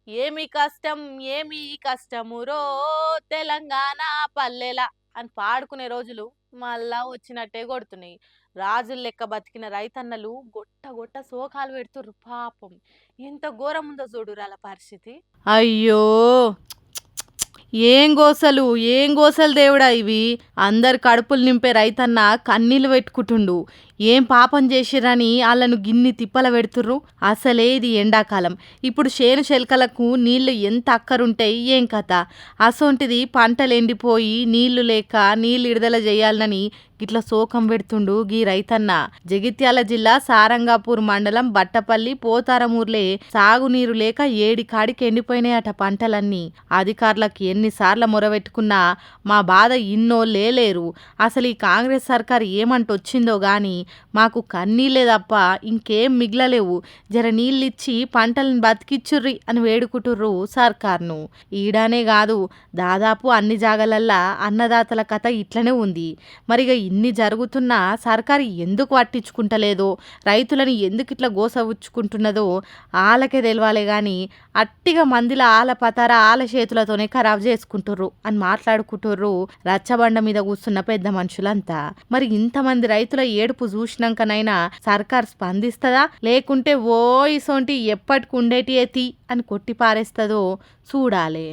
ఏమి కష్టం ఏమి కష్టమురో తెలంగాణ పల్లెల అని పాడుకునే రోజులు మళ్ళా వచ్చినట్టే కొడుతున్నాయి. రాజులు లెక్క బతికిన రైతన్నలు గొట్ట గొట్ట శోకాలు పెడుతుర్రు పాపం. ఎంత ఘోరం ఉందో చూడురాల పరిస్థితి. అయ్యో, ఏం గోసలు దేవుడా ఇవి. అందరు కడుపులు నింపే రైతన్న కన్నీళ్లు పెట్టుకుంటుండు. ఏం పాపం చేసిరని వాళ్ళను గిన్ని తిప్పల పెడుతుర్రు. అసలే ఇది ఎండాకాలం. ఇప్పుడు చేను చెలకలకు నీళ్లు ఎంత అక్కరుంటాయి ఏం కథ. అసొంటిది పంటలు ఎండిపోయి నీళ్లు లేక నీళ్లు విడుదల చేయాలని గిట్ల శోకం పెడుతుండు గీ రైతన్న. జగిత్యాల జిల్లా సారంగాపూర్ మండలం బట్టపల్లి పోతారమూర్లే సాగునీరు లేక ఏడికాడికి ఎండిపోయినాయట పంటలన్నీ. అధికారులకు ఎన్నిసార్లు మొరబెట్టుకున్నా మా బాధ ఇన్నోళ్ళే లేరు. అసలు ఈ కాంగ్రెస్ సర్కారు ఏమంటొచ్చిందో గాని మాకు కన్నీళ్ళే తప్ప ఇంకేం మిగలలేవు. జర నీళ్ళిచ్చి పంటలను బతికిచ్చుర్రి అని వేడుకుంటుర్రు సర్కార్ను. ఈడానే కాదు, దాదాపు అన్ని జాగలల్లా అన్నదాతల కథ ఇట్లనే ఉంది. మరిగా ఇన్ని జరుగుతున్నా సర్కారు ఎందుకు పట్టించుకుంటలేదో, రైతులని ఎందుకు ఇట్లా గోసవుచ్చుకుంటున్నదో ఆలకే తెలవాలే గాని అట్టిగా మందిల ఆల పతార ఆల చేతులతోనే ఖరాబ్ చేసుకుంటుర్రు అని మాట్లాడుకుంటుర్రు రచ్చబండ మీద కూర్చున్న పెద్ద మనుషులంతా. మరి ఇంతమంది రైతుల ఏడుపు చూసినాకనైనా సర్కార్ స్పందిస్తుందా, లేకుంటే ఓ ఇసోంటి ఎప్పటికి ఉండేటి అని కొట్టి పారేస్తుందో చూడాలి.